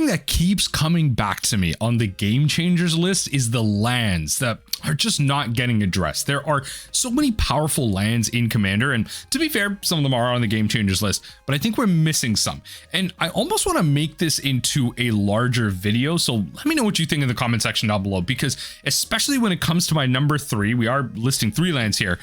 thing that keeps coming back to me on the game changers list is the lands that are just not getting addressed. There are so many powerful lands in Commander, and to be fair, some of them are on the game changers list, but I think we're missing some. And I almost want to make this into a larger video, so let me know what you think in the comment section down below, because especially when it comes to my number 3, we are listing 3 lands here,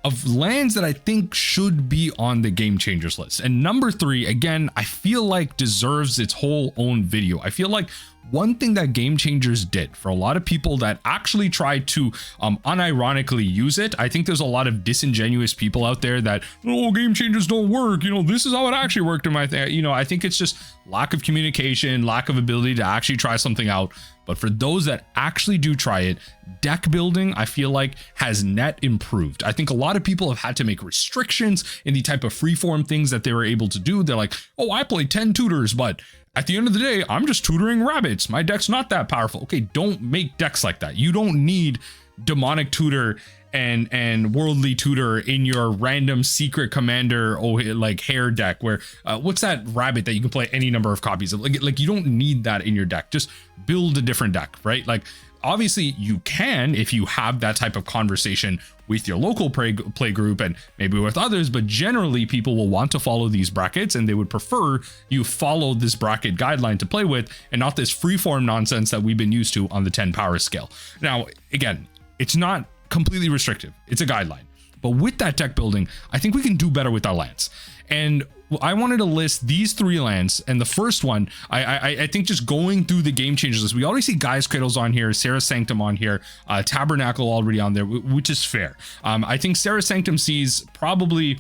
of lands that I think should be on the game changers list. And number 3, again, I feel like deserves its whole own video. I feel like one thing that game changers did for a lot of people that actually tried to unironically use it, I think there's a lot of disingenuous people out there that, oh, game changers don't work, you know, this is how it actually worked in my thing. You know, I think it's just lack of communication, lack of ability to actually try something out. But for those that actually do try it, deck building, I feel like, has net improved. I think a lot of people have had to make restrictions in the type of freeform things that they were able to do. They're like, oh, I play 10 tutors, but at the end of the day, I'm just tutoring rabbits. My deck's not that powerful. Okay, don't make decks like that. You don't need demonic tutor and worldly tutor in your random secret commander like hair deck where what's that rabbit that you can play any number of copies of? Like you don't need that in your deck. Just build a different deck, right? Like obviously you can if you have that type of conversation with your local play group and maybe with others, but generally people will want to follow these brackets and they would prefer you follow this bracket guideline to play with and not this freeform nonsense that we've been used to on the 10 power scale. Now, again, it's not completely restrictive. It's a guideline. But with that deck building, I think we can do better with our lands. And I wanted to list these 3 lands. And the first one, I think just going through the game changers list, we already see Gaia's Cradles on here, Serra's Sanctum on here, Tabernacle already on there, which is fair. I think Serra's Sanctum sees probably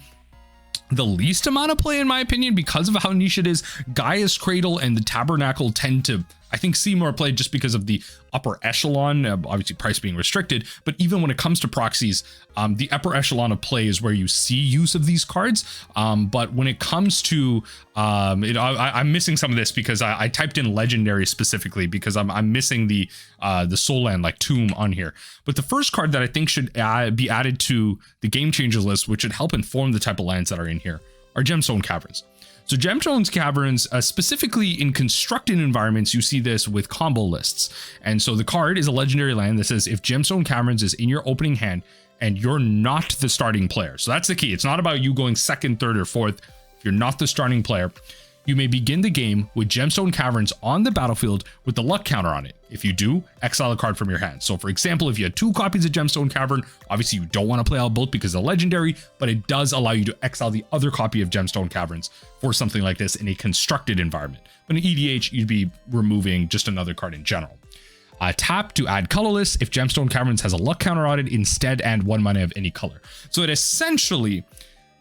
the least amount of play in my opinion because of how niche it is. Gaia's Cradle and the Tabernacle tend to, I think, see more play just because of the upper echelon, obviously price being restricted, but even when it comes to proxies, the upper echelon of play is where you see use of these cards. But when it comes to, I'm missing some of this because I typed in legendary specifically because I'm missing the soul land like Tomb on here. But the first card that I think should be added to the game changer list, which should help inform the type of lands that are in here, are Gemstone Caverns. So Gemstone Caverns, specifically in constructed environments, you see this with combo lists. And so the card is a legendary land that says if Gemstone Caverns is in your opening hand and you're not the starting player. So that's the key. It's not about you going second, third, or fourth. If you're not the starting player, you may begin the game with Gemstone Caverns on the battlefield with the luck counter on it. If you do, exile a card from your hand. So for example, if you had 2 copies of Gemstone Cavern, obviously you don't want to play out both because they're legendary, but it does allow you to exile the other copy of Gemstone Caverns for something like this in a constructed environment. But in EDH, you'd be removing just another card in general. Tap to add colorless if Gemstone Caverns has a luck counter on it, instead add 1 mana of any color. So it essentially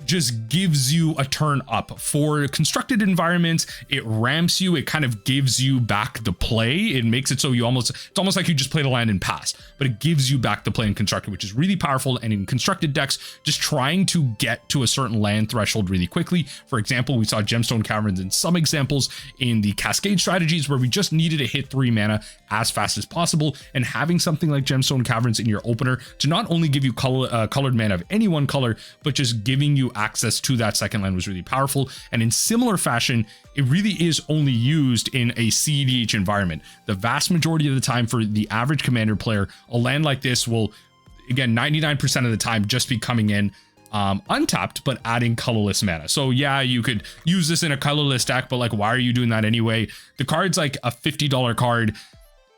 just gives you a turn up for constructed environments. It ramps you, it kind of gives you back the play. It makes it so you it's almost like you just played a land and passed, but it gives you back the play in constructed, which is really powerful. And in constructed decks, just trying to get to a certain land threshold really quickly. For example, we saw Gemstone Caverns in some examples in the Cascade strategies where we just needed to hit 3 mana as fast as possible, and having something like Gemstone Caverns in your opener to not only give you colored mana of any one color, but just giving you access to that second land was really powerful. And in similar fashion, it really is only used in a CEDH environment. The vast majority of the time for the average commander player, a land like this will, again, 99% of the time just be coming in untapped, but adding colorless mana. So yeah, you could use this in a colorless deck, but like, why are you doing that anyway? The card's like a $50 card.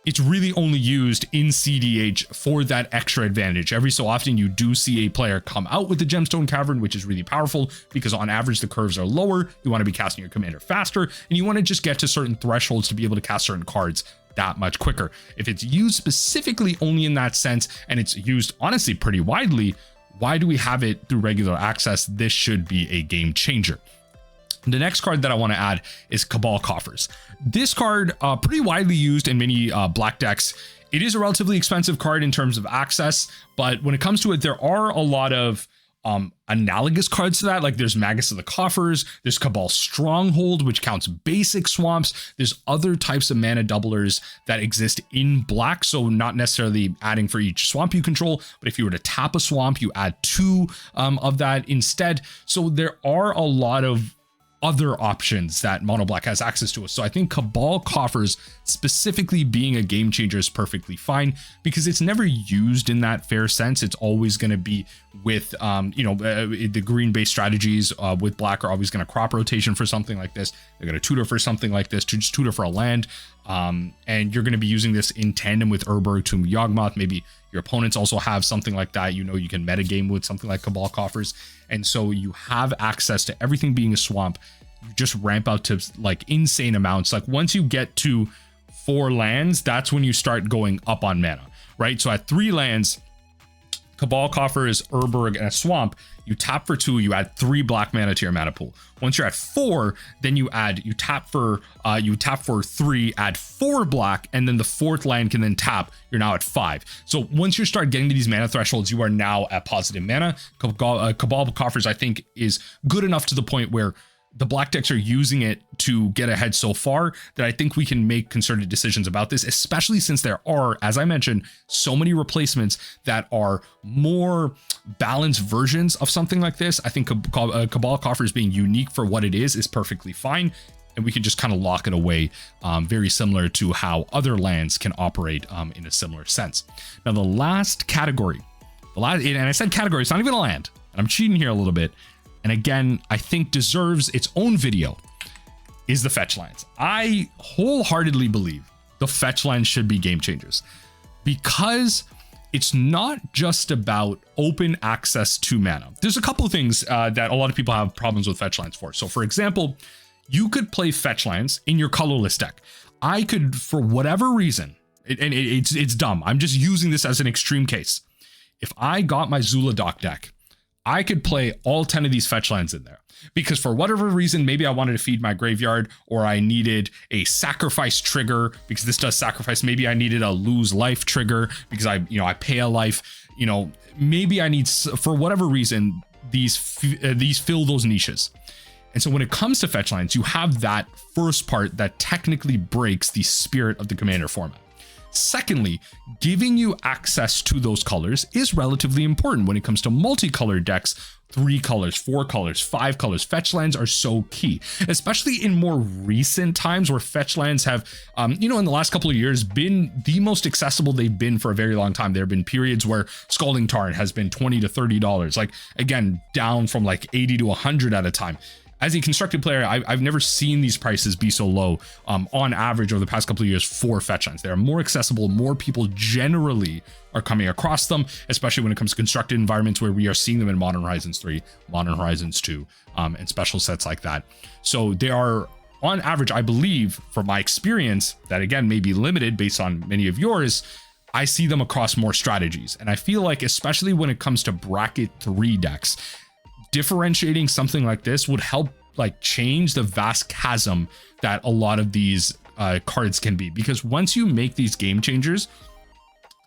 It's really only used in CDH for that extra advantage. Every so often you do see a player come out with the Gemstone Cavern, which is really powerful because on average the curves are lower. You want to be casting your commander faster, and you want to just get to certain thresholds to be able to cast certain cards that much quicker. If it's used specifically only in that sense, and it's used honestly pretty widely, why do we have it through regular access? This should be a game changer. The next card that I want to add is Cabal Coffers. This card, pretty widely used in many black decks. It is a relatively expensive card in terms of access, but when it comes to it, there are a lot of analogous cards to that. Like there's Magus of the Coffers, there's Cabal Stronghold, which counts basic swamps. There's other types of mana doublers that exist in black, so not necessarily adding for each swamp you control, but if you were to tap a swamp, you add 2 of that instead. So there are a lot of other options that mono black has access to. So I think Cabal Coffers specifically being a game changer is perfectly fine, because it's never used in that fair sense. It's always going to be with the green based strategies with black are always going to crop rotation for something like this. They're going to tutor for something like this, to just tutor for a land, and you're going to be using this in tandem with Urborg to Yawgmoth. Maybe your opponents also have something like that. You can metagame with something like Cabal Coffers, and so you have access to everything being a swamp. You just ramp out to like insane amounts. Like once you get to 4 lands, that's when you start going up on mana, right? So at 3 lands, Cabal Coffers, Urborg, and a swamp, you tap for 2, you add 3 black mana to your mana pool. Once you're at 4, then you tap for 3, add 4 black, and then the 4th land can then tap. You're now at 5. So once you start getting to these mana thresholds, you are now at positive mana. Cabal Coffers, I think, is good enough to the point where the black decks are using it to get ahead so far that I think we can make concerted decisions about this, especially since there are, as I mentioned, so many replacements that are more balanced versions of something like this. I think Cabal Coffers being unique for what it is perfectly fine, and we can just kind of lock it away, very similar to how other lands can operate in a similar sense. Now, the last category, and I said category, it's not even a land, and I'm cheating here a little bit, and again, I think deserves its own video, is the Fetchlands. I wholeheartedly believe the Fetchlands should be game changers, because it's not just about open access to mana. There's a couple of things that a lot of people have problems with Fetchlands for. So for example, you could play Fetchlands in your colorless deck. I could, for whatever reason, and it's dumb, I'm just using this as an extreme case. If I got my Zuladoc deck, I could play all 10 of these Fetchlands in there, because for whatever reason, maybe I wanted to feed my graveyard, or I needed a sacrifice trigger because this does sacrifice. Maybe I needed a lose life trigger because I pay a life. Maybe I need, for whatever reason, these fill those niches. And so when it comes to Fetchlands, you have that first part that technically breaks the spirit of the Commander format. Secondly, giving you access to those colors is relatively important when it comes to multicolored decks. 3 colors, 4 colors, 5 colors. Fetchlands are so key, especially in more recent times where Fetchlands have, in the last couple of years, been the most accessible they've been for a very long time. There have been periods where Scalding Tarn has been $20 to $30, like again, down from like 80 to 100 at a time. As a constructed player, I've never seen these prices be so low on average over the past couple of years for Fetchlands. They are more accessible. More people generally are coming across them, especially when it comes to constructed environments where we are seeing them in Modern Horizons 3, Modern Horizons 2, and special sets like that. So they are, on average, I believe, from my experience, that again may be limited based on many of yours, I see them across more strategies. And I feel like, especially when it comes to bracket 3 decks, differentiating something like this would help like change the vast chasm that a lot of these cards can be, because once you make these game changers,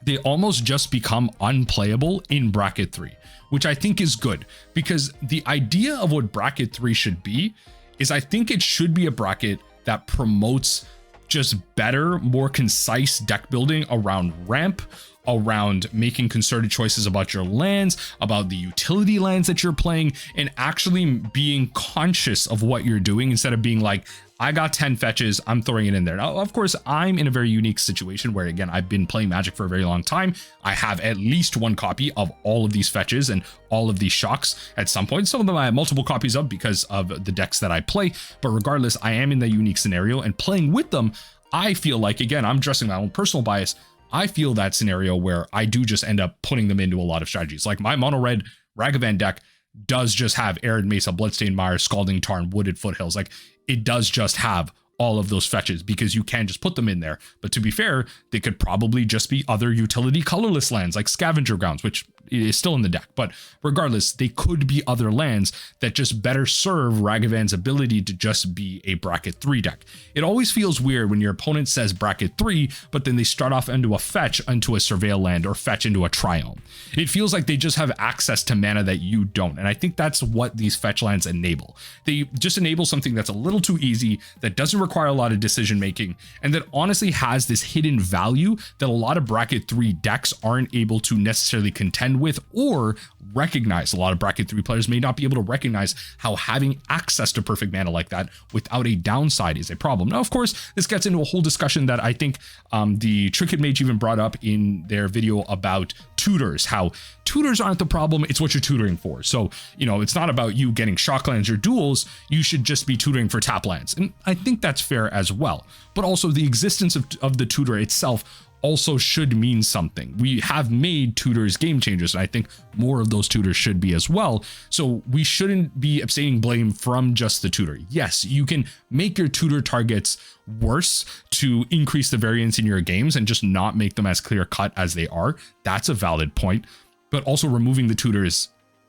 they almost just become unplayable in bracket 3, which I think is good, because the idea of what bracket 3 should be is, I think it should be a bracket that promotes just better, more concise deck building around ramp, around making concerted choices about your lands, about the utility lands that you're playing, and actually being conscious of what you're doing, instead of being like, I got 10 fetches, I'm throwing it in there. Now, of course, I'm in a very unique situation where, again, I've been playing Magic for a very long time. I have at least 1 copy of all of these fetches and all of these shocks at some point. Some of them I have multiple copies of because of the decks that I play. But regardless, I am in that unique scenario, and playing with them, I feel like, again, I'm addressing my own personal bias, I feel that scenario where I do just end up putting them into a lot of strategies. Like my mono red Ragavan deck does just have Arid Mesa, Bloodstained Mire, Scalding Tarn, Wooded Foothills. Like it does just have all of those fetches, because you can just put them in there. But to be fair, they could probably just be other utility colorless lands like Scavenger Grounds, which is still in the deck. But regardless, they could be other lands that just better serve Ragavan's ability to just be a bracket 3 deck. It always feels weird when your opponent says bracket 3, but then they start off into a fetch into a Surveil land or fetch into a Triome. It feels like they just have access to mana that you don't. And I think that's what these fetch lands enable. They just enable something that's a little too easy, that doesn't require a lot of decision making, and that honestly has this hidden value that a lot of bracket 3 decks aren't able to necessarily contend with or recognize. A lot of bracket 3 players may not be able to recognize how having access to perfect mana like that without a downside is a problem. Now, of course, this gets into a whole discussion that I think the Trinket Mage even brought up in their video about tutors, how tutors aren't the problem, it's what you're tutoring for. So, you know, it's not about you getting shocklands or duels, you should just be tutoring for tap lands. And I think that's fair as well. But also the existence of the tutor itself also should mean something. We have made tutors game changers, and I think more of those tutors should be as well. So we shouldn't be abstaining blame from just the tutor. Yes, you can make your tutor targets worse to increase the variance in your games and just not make them as clear cut as they are. That's a valid point. But also removing the tutors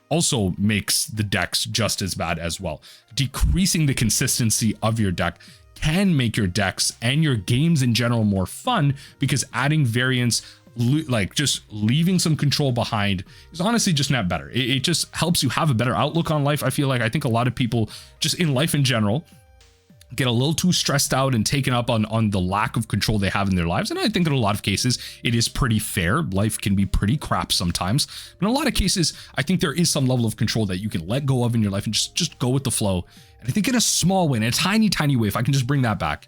also makes the decks just as bad as well. Decreasing the consistency of your deck can make your decks and your games in general more fun, because adding variance, like just leaving some control behind, is honestly just not better. It just helps you have a better outlook on life. I feel like I think a lot of people just in life in general get a little too stressed out and taken up on the lack of control they have in their lives. And I think in a lot of cases, it is pretty fair. Life can be pretty crap sometimes. But in a lot of cases, I think there is some level of control that you can let go of in your life and just go with the flow. And I think in a small way, in a tiny, tiny way, if I can just bring that back,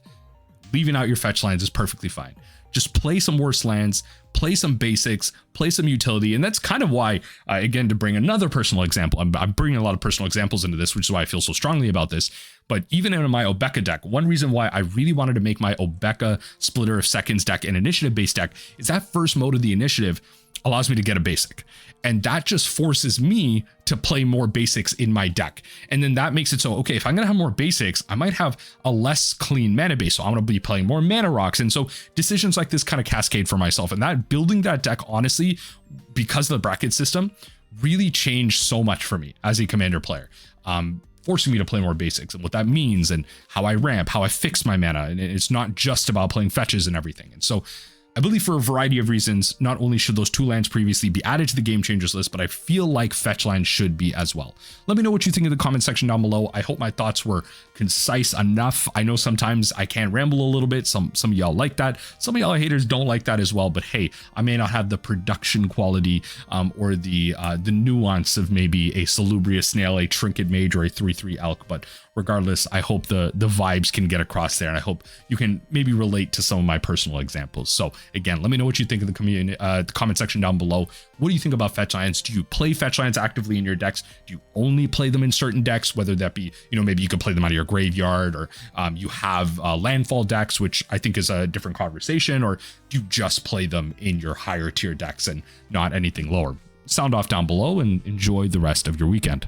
leaving out your fetch lands is perfectly fine. Just play some worse lands, play some basics, play some utility. And that's kind of why, again, to bring another personal example, I'm bringing a lot of personal examples into this, which is why I feel so strongly about this. But even in my Obeka deck, one reason why I really wanted to make my Obeka Splitter of Seconds deck an initiative-based deck is that first mode of the initiative allows me to get a basic. And that just forces me to play more basics in my deck. And then that makes it so, okay, if I'm going to have more basics, I might have a less clean mana base. So I'm going to be playing more mana rocks. And so decisions like this kind of cascade for myself. And that building that deck, honestly, because of the bracket system, really changed so much for me as a commander player. Forcing me to play more basics and what that means and how I ramp, how I fix my mana. And it's not just about playing fetches and everything. And so I believe for a variety of reasons, not only should those 2 lands previously be added to the game changers list, but I feel like fetch lands should be as well. Let me know what you think in the comment section down below. I hope my thoughts were concise enough. I know sometimes I can ramble a little bit. Some of y'all like that. Some of y'all haters don't like that as well. But hey, I may not have the production quality or the nuance of maybe a Salubrious Snail, a Trinket Mage, or a 3/3 Elk. But regardless, I hope the vibes can get across there, and I hope you can maybe relate to some of my personal examples. So again, let me know what you think in the comment section down below. What do you think about fetch lands? Do you play fetch lands actively in your decks? Do you only play them in certain decks, whether that be, you know, maybe you can play them out of your graveyard, or you have landfall decks, which I think is a different conversation, or do you just play them in your higher tier decks and not anything lower? Sound off down below and enjoy the rest of your weekend.